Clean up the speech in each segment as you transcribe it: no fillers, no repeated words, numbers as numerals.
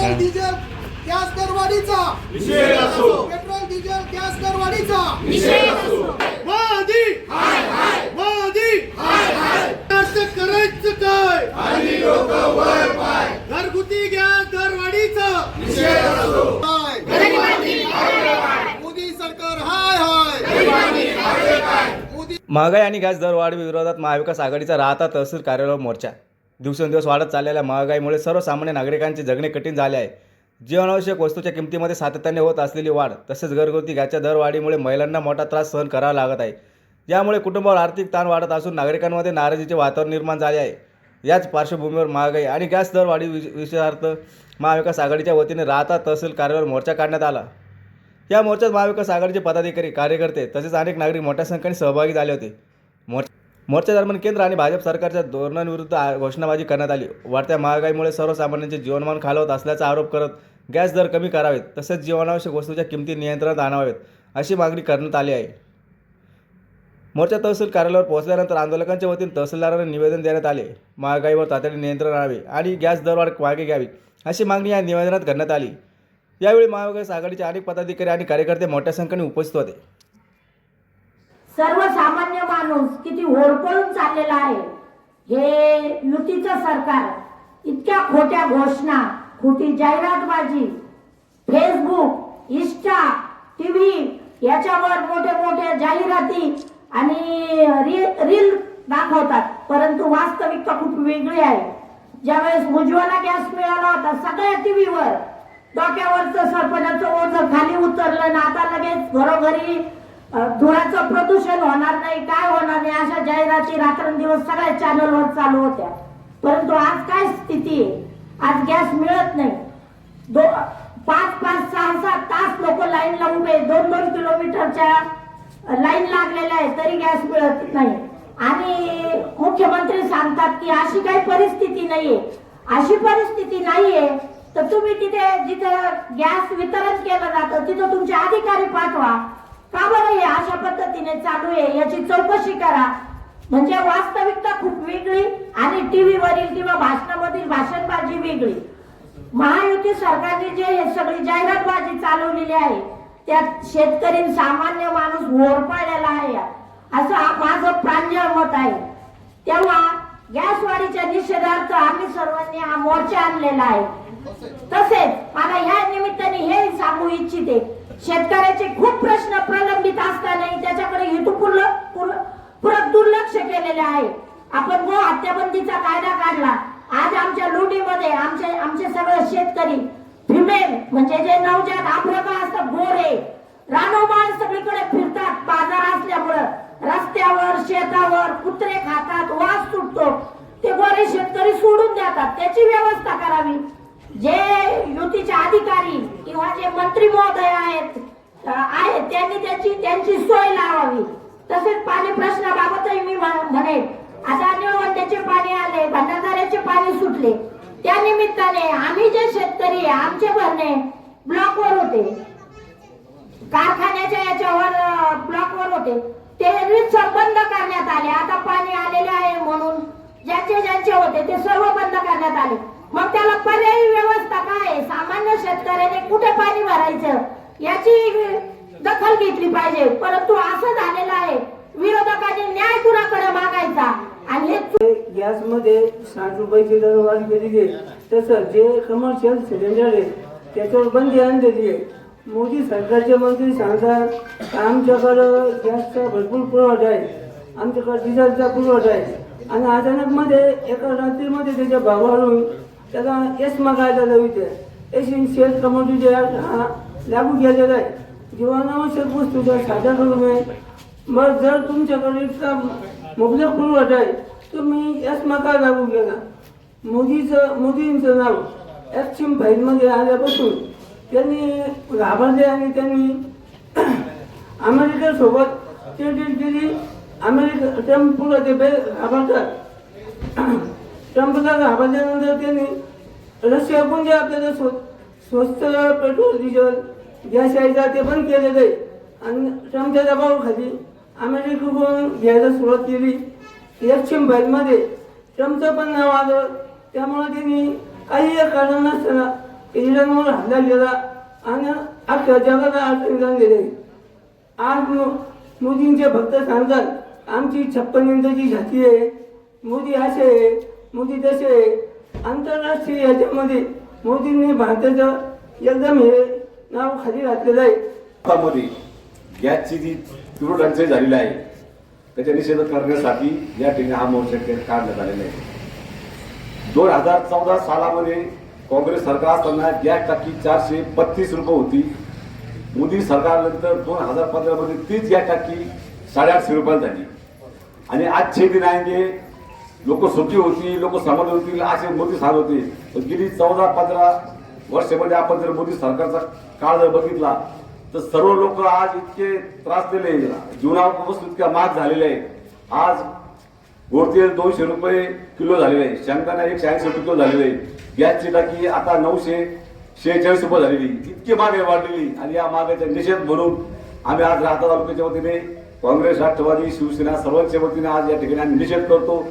Petrol diesel gas दरवाढीचा निषेध असो. पेट्रोल डिझेल गॅस दरवाढीचा निषेध असो. मोदी हाय हाय मोदी हाय हाय. असं करायचं काय? आणि लोक वर पाय. घरगुती गॅस दरवाढीचा निषेध असो. काय? गरिबांनी खाल्लं काय? मोदी सरकार हाय हाय गरिबांनी खाल्लं काय? मोदी महागाई आणि गॅस दरवाढी विरोधात महाविकास आघाडीचा राहता तहसील कार्यालयावर मोर्चा. दिवसेंदिवस वाढत चाललेल्या महागाईमुळे सर्वसामान्य नागरिकांचे जगणे कठीण झाले आहे. जीवनावश्यक वस्तूच्या किमतीमध्ये सातत्याने होत असलेली वाढ तसेच घरगुती गॅसच्या दरवाढीमुळे महिलांना मोठा त्रास सहन करावा लागत आहे. यामुळे कुटुंबावर आर्थिक ताण वाढत असून नागरिकांमध्ये नाराजीचे वातावरण निर्माण झाले आहे. याच पार्श्वभूमीवर महागाई आणि गॅस दरवाढी विषयार्थ महाविकास आघाडीच्या वतीने राहता तहसील कार्यालयावर मोर्चा काढण्यात आला. या मोर्चात महाविकास आघाडीचे पदाधिकारी कार्यकर्ते तसेच अनेक नागरिक मोठ्या संख्येने सहभागी झाले होते. मोर्चादरम्यान केंद्र आणि भाजप सरकारच्या धोरणांविरुद्ध घोषणाबाजी करण्यात आली. वाढत्या महागाईमुळे सर्वसामान्यांचे जीवनमान खालावत असल्याचा आरोप करत गॅस दर कमी करावेत तसेच जीवनावश्यक वस्तूच्या किमती नियंत्रणात आणावेत अशी मागणी करण्यात आली आहे. मोर्चा तहसील कार्यालयावर पोहोचल्यानंतर आंदोलकांच्या वतीने तहसीलदारांना निवेदन देण्यात आले. महागाईवर तातडीने नियंत्रण आणावे आणि गॅस दरवाढ मागे घ्यावी अशी मागणी या निवेदनात करण्यात आली. यावेळी महाविकास आघाडीचे अनेक पदाधिकारी आणि कार्यकर्ते मोठ्या संख्येने उपस्थित होते. सर्वसामान्य माणूस किती होरपळून चाललेला आहे. हे युतीचं सरकार इतक्या खोट्या घोषणा, खोटी जाहिरातबाजी, फेसबुक, इंस्टा, टीव्ही याच्यावर मोठे मोठे जाहिराती आणि रील दाखवतात, परंतु वास्तविकता खूप वेगळी आहे. ज्यावेळेस उज्ज्वला गॅस मिळाला होता सगळ्या टीव्हीवर डोक्यावरचं सरपणाचं ओझं खाली उतरलं ना आता लगेच घरोघरी धुराचं प्रदूषण होणार नाही, काय होणार नाही अशा जाहिराती रात्रंदिवस सगळ्या चॅनलवर चालू होत्या. परंतु आज काय स्थिती आहे? आज गॅस मिळत नाही. 5-5, 6-6 तास लोक लाईनला उभे, 2-2 किलोमीटरच्या लाईन लागलेल्या आहे तरी गॅस मिळत नाही. आणि मुख्यमंत्री सांगतात की अशी काही परिस्थिती नाहीये. अशी परिस्थिती नाहीये तर तुम्ही तिथे जिथे गॅस वितरण केलं जातं तिथं तुमचे अधिकारी पाठवा. का बरं हे अशा पद्धतीने चालू आहे याची चौकशी करा. म्हणजे वास्तविकता खूप वेगळी आणि टीव्हीवरील किंवा भाषणामधील भाषणबाजी वेगळी. महायुती सरकारने जे हे सगळी जाहिरातबाजी चालवलेली आहे त्यात शेतकरी सामान्य माणूस होरपळलेला आहे असं माझं प्रांजळ मत आहे. तेव्हा गॅसवाढीच्या निषेधार्थ आम्ही सर्वांनी हा मोर्चा आणलेला आहे. तसेच मला ह्या निमित्ताने हे सांगू इच्छिते, शेतकऱ्याचे खूप प्रश्न प्रलंबित असतानाही त्याच्याकडे हेतुपूर्वक दुर्लक्ष केलेले आहे. आपण गो हत्याबंदीचा कायदा काढला. आज आमच्या लुडीमध्ये आमचे सगळे शेतकरी फिमेल म्हणजे जे नवजात आफ्रिका असतात गोरे रानोमाळ सगळीकडे फिरतात. बाजार असल्यामुळं रस्त्यावर शेतावर कुत्रे खातात, वास सुटतो. ते गोरे शेतकरी सोडून देतात. त्याची व्यवस्था करावी. जे युतीचे अधिकारी किंवा जे मंत्री महोदय आहेत त्यांची सोय लावावी. तसेच पाणी प्रश्नाबाबतही मी म्हणेन, आता निळवंड्याचे पाणी आले, भंडारदऱ्याचे पाणी सुटले, त्या निमित्ताने आम्ही जे शेतकरी आमचे भरणे ब्लॉकवर होते, कारखान्याच्या याच्यावर ब्लॉकवर होते, ते बंद करण्यात आले. आता पाणी आलेले आहे म्हणून ज्यांचे होते ते सर्व बंद करण्यात आले. मग त्याला पर्यायी व्यवस्था काय? सामान्य शेतकऱ्याने कुठे पाणी भरायचं याची दखल घेतली पाहिजे. परंतु असं झालेलं आहे विरोधकांनी न्याय कुणाकडे मागायचा आणि हे गॅस मध्ये 60 रुपयाची दरवाढ केलेली आहे. तसं जे कमर्शियल सिलेंडर आहे त्याच्यावर बंदी आणलेली आहे. मोदी सरकारचे मंत्री सांगतात आमच्याकडं गॅसचा भरपूर पुरवठा आहे, आमच्याकडे डिझेलचा पुरवठा आहे आणि अचानक मध्ये एका रात्रीमध्ये त्याच्या भावावरून त्याला एस्मा कायदा लावते. एसेन्शियल कमोडिटी ॲक्ट हा लागू केलेला आहे. जीवनावश्यक वस्तूचा साठा करू नये. मग जर तुमच्याकडे इतका मुबलक पुरवठा आहे तुम्ही एस्मा का लागू केला? मोदींचं नाव ॲक्शन फाईलमध्ये आल्यापासून त्यांनी घाबरले आणि त्यांनी अमेरिकेसोबत ट्रीट केली. ट्रम्प पुढं ते घाबरतात. ट्रम्पला घाबरल्यानंतर त्यांनी रशियाकडून जे आपल्याला स्वस्त पेट्रोल डिझेल गॅस यायचा ते बंद केलेलं आहे आणि ट्रम्पच्या दबावाखाली अमेरिकेकडून घ्यायला सुरुवात केली. ॲक्शन फाईलमध्ये ट्रम्पचं पण नाव आलं. त्यामुळे त्यांनी काही कारण नसताना इराणवर हल्ला केला आणि अख्ख्या जगाला अडचण दिले. आज मोदींचे भक्त सांगतात आमची 56 इंचाची छाती आहे, मोदी असे आहे, मोदी तसे आहे. आंतरराष्ट्रीय याच्यामध्ये मोदींनी भारताचं एकदम हे नाव खाली घातलेलं आहे. भारतामध्ये गॅसची जी तीव्र टंचाई झालेली आहे त्याच्या निषेध करण्यासाठी या ठिकाणी हा मोर्चा काढण्यात आलेला आहे. 2014 सालामध्ये काँग्रेस सरकार असताना गॅस टाकी 435 रुपये होती. मोदी सरकारनंतर 2015 मध्ये तीच गॅस टाकी 850 रुपयाला झाली. आणि आजचे दिन आहे लोक सुखी होती, लोक समाधान होतील असे मोदी सांगत होते. पण गेली 14-15 वर्षामध्ये आपण जर मोदी सरकारचा काळ जर बघितला तर सर्व लोक आज इतके त्रास दिले, जीवनावर वस्तू इतक्या महाग झालेल्या आहे. आज गोडतेल 200 रुपये किलो झालेले आहे, शेंगदाणा 180 रुपये किलो झालेले आहे, गॅसची टाकी आता 946 रुपये झालेली. इतकी महागाई वाढलेली आणि या महागाईचा निषेध म्हणून आम्ही आज राहता तालुक्याच्या वतीने काँग्रेस, राष्ट्रवादी, शिवसेना सर्वांच्या वतीने आज या ठिकाणी आम्ही निषेध करतो.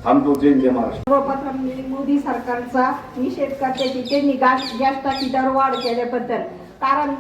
थांबतो. जय हिंद, जय महाराष्ट्र. सर्वप्रथम मी मोदी सरकारचा निषेध करते की त्यांनी गॅस टाकी दरवाढ केल्याबद्दल. कारण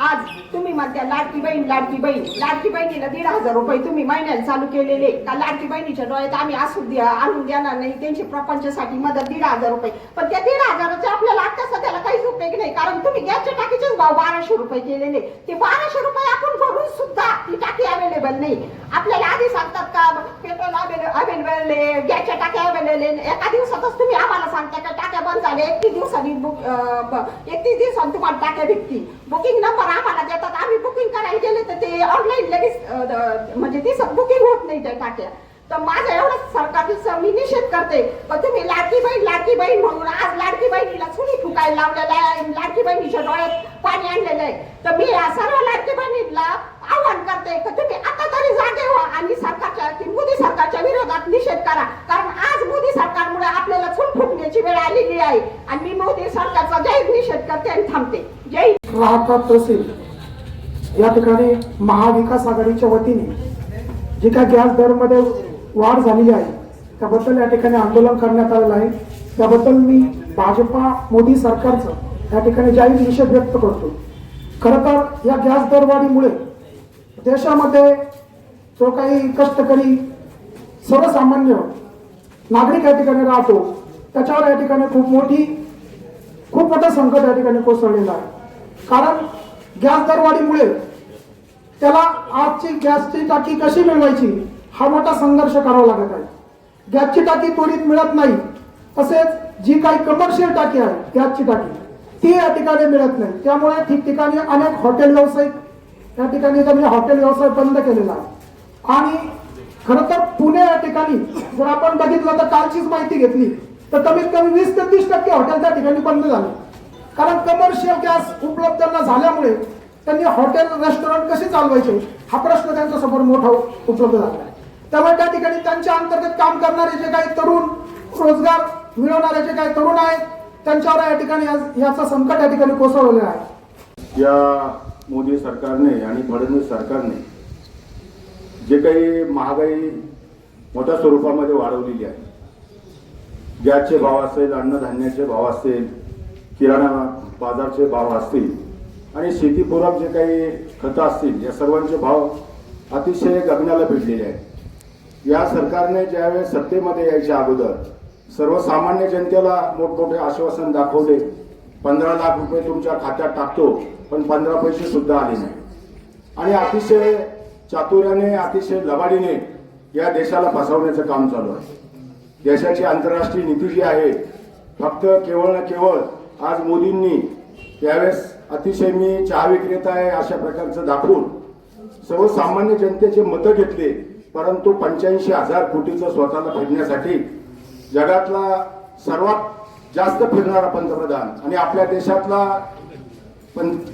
आज तुम्ही म्हणता लाडकी बहीण लाडकी बहिणीला 1,500 रुपये तुम्ही महिन्याला चालू केलेले का? लाडकी बहिणीच्या डोळ्यात आम्ही आणून देणार नाही, त्यांची प्रपंचासाठी मदत 1,500 रुपये. पण त्या 1,500चे आपल्याला आता सध्याला काहीच उपयोग नाही, कारण तुम्ही गॅसच्या टाकीचेच भाव 1,200 रुपये केलेले. ते 1,200 रुपये आपण भरून सुद्धा ती टाकी अवेलेबल नाही. आपल्याला आधी सांगतात का पेट्रोल अवेलेबल आहे, गॅसच्या टाक्या अवेलेबल. एका दिवसातच तुम्ही आम्हाला सांगता का टाक्या बंद झाल्या, 31 दिवसांनी 31 दिवसांनी तुम्हाला टाक्या भेटतील. बुकिंग नंबर आम्हाला देतात, आम्ही बुकिंग करायला गेले तर ते ऑनलाईन लगेच म्हणजे ती बुकिंग होत नाही त्या टाक्या. तर माझं एवढं सरकारचा मी निषेध करते. पण तुम्ही लाडकी बहीण म्हणून आज लाडकी बहिणीला चुनी फुकायला लावलेला आहे, लाडकी बहिणीच्या डोळ्यात पाणी आणलेलं आहे. तर मी या सर्व लाडकी बहिणीला आव्हान करते की तुम्ही आता तरी जागे व्हा आणि मोदी सरकारच्या विरोधात निषेध करा. कारण आज मोदी सरकारमुळे आपल्याला चूल फुकण्याची वेळ आलेली आहे. आणि मी मोदी सरकारचा जाहीर निषेध करते आणि थांबते. जय राहता तहसील या ठिकाणी महाविकास आघाडीच्या वतीने जे काय गॅस दरमध्ये वाढ झालेली आहे त्याबद्दल या ठिकाणी आंदोलन करण्यात आलेलं आहे. त्याबद्दल मी भाजपा मोदी सरकारचं या ठिकाणी जाहीर निषेध व्यक्त करतो. खरं तर या गॅस दरवाढीमुळे देशामध्ये जो काही कष्टकरी सर्वसामान्य नागरिक या ठिकाणी राहतो त्याच्यावर या ठिकाणी खूप मोठं संकट या ठिकाणी कोसळलेलं आहे. कारण गॅस दरवाढीमुळे त्याला आजची गॅसची टाकी कशी मिळवायची हा मोठा संघर्ष करावा लागत आहे. गॅसची टाकी त्वरित मिळत नाही, तसेच जी काही कमर्शियल टाकी आहे गॅसची टाकी ती या ठिकाणी मिळत नाही. त्यामुळे ठिकठिकाणी अनेक हॉटेल व्यावसायिक या ठिकाणी त्यांनी हॉटेल व्यवसाय बंद केलेला आहे. आणि खरं तर पुणे या ठिकाणी जर आपण बघितलं तर कालचीच माहिती घेतली तर कमीत कमी 20 ते 30% हॉटेल त्या ठिकाणी बंद झाले. कारण कमर्शियल गॅस उपलब्ध झाल्यामुळे त्यांनी हॉटेल रेस्टॉरंट कसे चालवायचे हा प्रश्न त्यांच्या समोर मोठा उपलब्ध झाला. त्यामुळे त्या ठिकाणी त्यांच्या अंतर्गत काम करणारे जे काही तरुण, रोजगार मिळवणारे जे काही तरुण आहेत त्यांच्यावर या ठिकाणी याचा संकट या ठिकाणी कोसळलेलं आहे. या मोदी सरकारने आणि फडणवीस सरकारने जे काही महागाई मोठ्या स्वरूपामध्ये वाढवलेली आहे, गॅसचे भाव असेल, अन्नधान्याचे भाव असेल, किराणा बाजारचे भाव असतील आणि शेतीपूरक जे काही खतं असतील या सर्वांचे भाव अतिशय गगनाला भिडलेले आहेत. या सरकारने ज्यावेळेस सत्तेमध्ये यायच्या अगोदर सर्वसामान्य जनतेला मोठमोठे आश्वासन दाखवले, 15 लाख रुपये तुमच्या खात्यात टाकतो, पण 15 पैसे सुद्धा आले नाही. आणि अतिशय चातुर्याने, अतिशय लबाडीने या देशाला फसवण्याचं काम चालू आहे. देशाची आंतरराष्ट्रीय नीती जी आहे फक्त केवळ ना केवळ आज मोदींनी त्यावेळेस अतिशय मी चहा विक्रेता आहे अशा प्रकारचं दाखवून सर्वसामान्य जनतेचे मतं घेतले. परंतु 85,000 कोटीचं स्वतःला फेडण्यासाठी जगातला सर्वात जास्त फिरणारा पंतप्रधान आणि आपल्या देशातला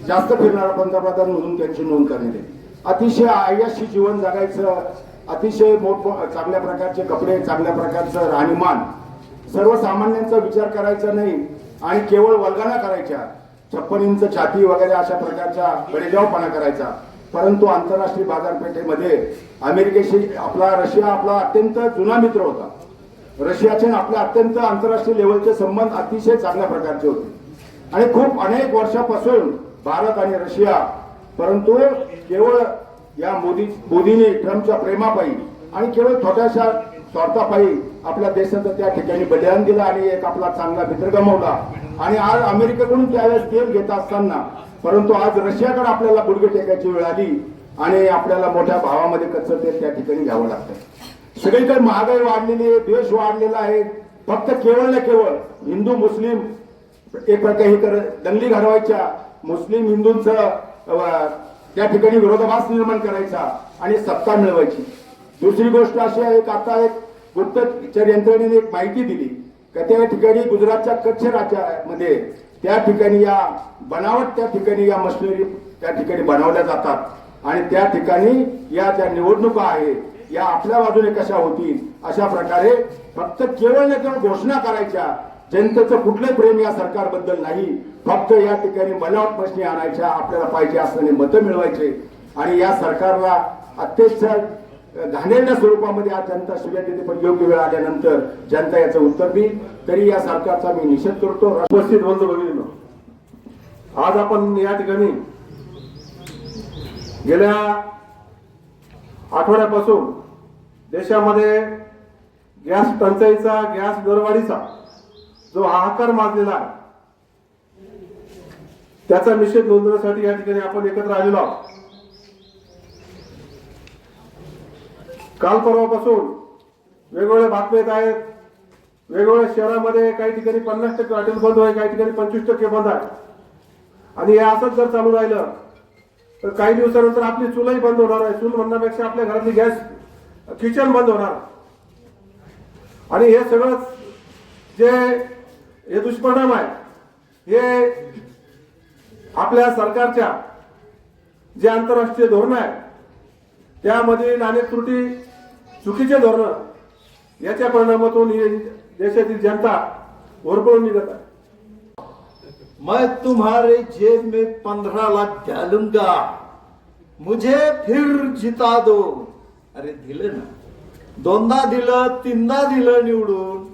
जास्त फिरणारा पंतप्रधान म्हणून त्यांची नोंद करण्यात आली. अतिशय आय्याशी जीवन जगायचं, अतिशय चांगल्या प्रकारचे कपडे, चांगल्या प्रकारचं राहणीमान, सर्वसामान्यांचा विचार करायचा नाही आणि केवळ वल्गना करायच्या, 56 इंच छाती वगैरे अशा प्रकारच्या गडेजावपणा करायचा. परंतु आंतरराष्ट्रीय बाजारपेठेमध्ये रशिया आपला अत्यंत जुना मित्र होता. रशियाचे आपले अत्यंत आंतरराष्ट्रीय लेवलचे संबंध अतिशय चांगल्या प्रकारचे होते. आणि खूप अनेक वर्षापासून भारत आणि रशिया, परंतु केवळ या मोदींनी ट्रम्पच्या प्रेमापायी आणि केवळ छोट्याशा स्वार्थापायी आपल्या देशाचं त्या ठिकाणी बलिदान दिलं आणि एक आपला चांगला मित्र गमावला. आणि आज अमेरिकेकडून त्यावेळेस तेल घेत असताना, परंतु आज रशियाकडे आपल्याला गुडघे टेकायची वेळ आली आणि आपल्याला मोठ्या भावामध्ये कच्चं तेल त्या ठिकाणी घ्यावं लागतं. सगळीकडे महागाई वाढलेली आहे, द्वेष वाढलेला आहे. फक्त केवळ ना केवळ हिंदू मुस्लिम एक प्रकारे दंगली घडवायच्या, मुस्लिम हिंदूंचं त्या ठिकाणी विरोधाभास निर्माण करायचा आणि सत्ता मिळवायची. दुसरी गोष्ट अशी आहे की आता एक गुप्तचर यंत्रणेने एक माहिती दिली की त्या ठिकाणी गुजरातच्या कच्छ राज्यामध्ये त्या ठिकाणी या बनावट त्या ठिकाणी या मशिनरी त्या ठिकाणी बनवल्या जातात आणि त्या ठिकाणी या ज्या निवडणुका आहेत या आपल्या बाजूने कशा होतील अशा प्रकारे फक्त केवळ ना केवळ घोषणा करायच्या. जनतेचं कुठलंही प्रेम या सरकारबद्दल नाही. फक्त या ठिकाणी बनावट मशिनी आणायच्या, आपल्याला पाहिजे असल्याने मतं मिळवायचे आणि या सरकारला अत्याचार घाणेरड्या स्वरूपामध्ये आज जनता शिव्या देते. पण योग्य वेळ आल्यानंतर जनता याचं उत्तर देईल. तरी या सरकारचा मी निषेध करतो. उपस्थित बंधू भगिनींनो, आज आपण या ठिकाणी गेल्या आठवड्यापासून देशामध्ये गॅस टंचाईचा, गॅस दरवाढीचा जो हाहाकार माजलेला आहे त्याचा निषेध नोंदवण्यासाठी या ठिकाणी आपण एकत्र आलेलो आहोत. काल परवापासून वेगवेगळ्या बातम्या येत आहेत. वेगवेगळ्या शहरामध्ये काही ठिकाणी 50% हॉटेल बंद आहे, काही ठिकाणी 25% बंद आहे. आणि हे असंच जर चालू राहिलं तर काही दिवसानंतर आपली चूलही बंद होणार आहे. चूल म्हणण्यापेक्षा आपल्या घरातली गॅस किचन बंद होणार. आणि हे सगळंच जे हे दुष्परिणाम आहे हे आपल्या सरकारच्या जे आंतरराष्ट्रीय धोरण आहे त्यामधील अनेक त्रुटी, चुकीचे धोरण याच्या परिणामातून ही देशातील जनता होरपळून निघत आहे. मैं तुम्हारे जेब में 15 लाख डालूंगा, मुझे फिर जिता दो. अरे दिलं ना, दोनदा दिलं, तीनदा दिलं निवडून,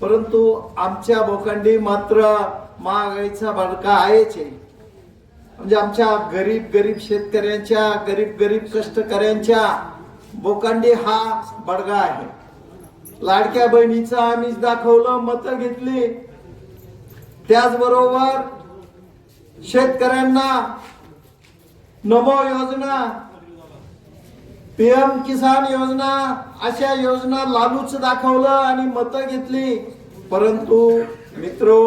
परंतु आमच्या बोकांडी मात्र महागाईचा भडका आहेच आहे. म्हणजे आमच्या गरीब शेतकऱ्यांच्या, गरीब कष्टकऱ्यांच्या बोकांडी हा बडगा आहे. लाडक्या बहिणीचं आम्हीच दाखवलं, मतं घेतली. त्याचबरोबर शेतकऱ्यांना नमो योजना, PM किसान योजना अशा योजना लालूच दाखवलं आणि मतं घेतली. परंतु मित्रो,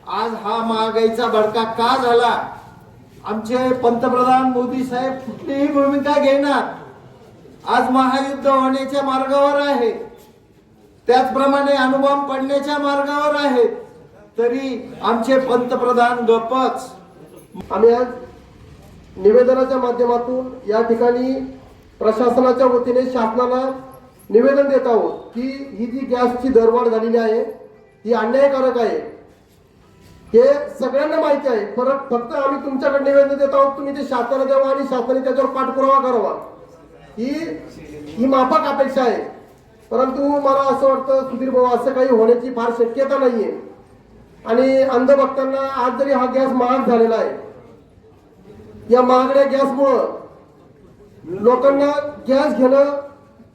आज हा महागाईचा भडका का झाला? आमचे पंतप्रधान मोदी साहेब कुठलीही भूमिका घेणार. आज महायुद्ध होण्याच्या मार्गावर आहे, त्याचप्रमाणे अणुबॉम्ब पडण्याच्या मार्गावर आहे, तरी आमचे पंतप्रधान गप्पच. आम्ही आज निवेदनाच्या माध्यमातून या ठिकाणी प्रशासनाच्या वतीने शासनाला निवेदन देत आहोत की ही जी गॅसची दरवाढ झालेली आहे ही अन्यायकारक आहे. हे सगळ्यांना माहिती आहे. फक्त आम्ही तुमच्याकडे निवेदन देत आहोत, तुम्ही ते शासनाला द्यावं आणि शासनाने त्याच्यावर पाठपुरावा करावा. ही माफक अपेक्षा आहे. परंतु मला असं वाटतं सुधीर भाऊ, असं काही होण्याची फार शक्यता नाहीये. आणि अंधभक्तांना आज जरी हा गॅस महाग झालेला आहे, या महागड्या गॅसमुळं लोकांना गॅस घेणं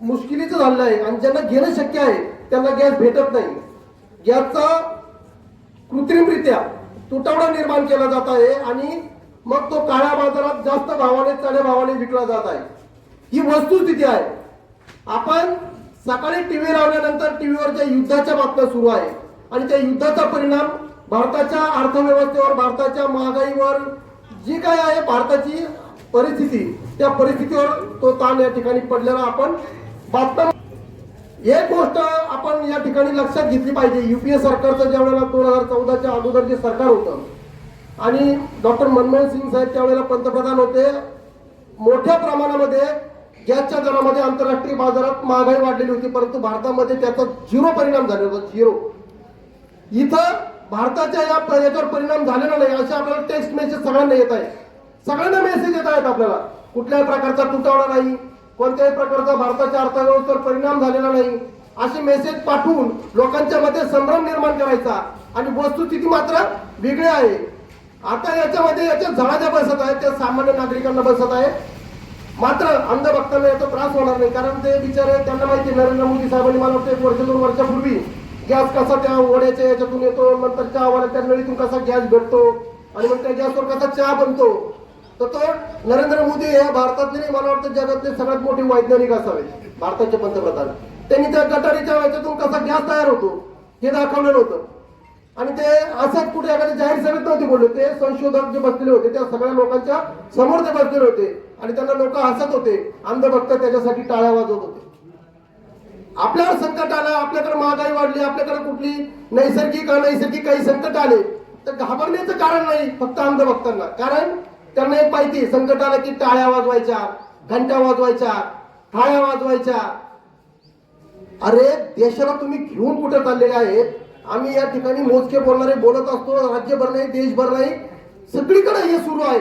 मुश्किलीचं झालेलं आहे आणि ज्यांना घेणं शक्य आहे त्यांना गॅस भेटत नाही. गॅसचा कृत्रिमरित्या तुटवडा निर्माण केला जात आहे आणि मग तो काळ्या बाजारात जास्त भावाने, चढ्या भावाने विकला जात आहे. ही वस्तुस्थिती आहे. आपण सकाळी टीव्ही लावल्यानंतर टीव्हीवरच्या युद्धाच्या बातम्या सुरू आहे आणि त्या युद्धाचा परिणाम भारताच्या अर्थव्यवस्थेवर, भारताच्या महागाईवर, जी काय आहे भारताची परिस्थिती, त्या परिस्थितीवर तो ताण या ठिकाणी पडलेला आपण बातम्या. एक गोष्ट आपण या ठिकाणी लक्षात घेतली पाहिजे. युपीए सरकारचं ज्या वेळेला 2014च्या अगोदर जे सरकार होतं आणि डॉक्टर मनमोहन सिंग साहेब त्यावेळेला पंतप्रधान होते, मोठ्या प्रमाणामध्ये गॅसच्या दरामध्ये आंतरराष्ट्रीय बाजारात महागाई वाढलेली होती, परंतु भारतामध्ये त्याचा 0 परिणाम झालेला होता. 0. इथं भारताच्या याच्यावर परिणाम झालेला नाही असे आपल्याला टेक्स्ट मेसेज सगळ्यांना येत आहे. सगळ्यांना मेसेज येत आहेत आपल्याला. कुठल्याही प्रकारचा तुटवडा नाही, कोणत्याही प्रकारचा भारताच्या अर्थव्यवस्थेवर परिणाम झालेला नाही असे मेसेज पाठवून लोकांच्या मध्ये संभ्रम निर्माण करायचा आणि वस्तुस्थिती मात्र वेगळी आहे. आता याच्यामध्ये याच्या झळा ज्या बसत आहेत त्या सामान्य नागरिकांना बसत आहे. मात्र अंधभक्तांना याचा त्रास होणार नाही, कारण ते बिचारे त्यांना माहिती आहे, नरेंद्र मोदी साहेबांनी मला वाटतं 1 वर्ष 2 वर्षापूर्वी गॅस कसा त्या वड्याच्या याच्यातून येतो, नंतर चहा वाला त्या नळीतून कसा गॅस भेटतो आणि मग त्या गॅसवर कसा चहा बनतो. तर तो नरेंद्र मोदी हे भारतातले नाही, मला वाटतं जगातले सगळ्यात मोठे वैज्ञानिक असावे, भारताचे पंतप्रधान. त्यांनी त्या गटारीच्या याच्यातून कसा गॅस तयार होतो हे दाखवलेलं होतं. आणि ते असंच कुठे एखाद्या जाहीर सभेत नव्हते बोलले, ते संशोधक जे बसलेले होते त्या सगळ्या लोकांच्या समोर ते बसलेले होते आणि त्यांना लोक हसत होते. अंधभक्त त्याच्यासाठी टाळ्या वाजवत होते. आपल्यावर संकट आलं, आपल्याकडे महागाई वाढली, आपल्याकडे कुठली नैसर्गिक अनैसर्गिक काही संकट आले तर घाबरण्याचं कारण नाही फक्त अंधभक्तांना. कारण त्यांना एक माहिती, संकट आलं की टाळ्या वाजवायच्या, घंटा वाजवायच्या, थाळ्या वाजवायच्या. अरे देशाला तुम्ही घेऊन कुठे चाललेले आहेत? आम्ही या ठिकाणी मोजके बोलणारे बोलत असतो, राज्यभर नाही, देशभर नाही, सगळीकडे हे सुरू आहे.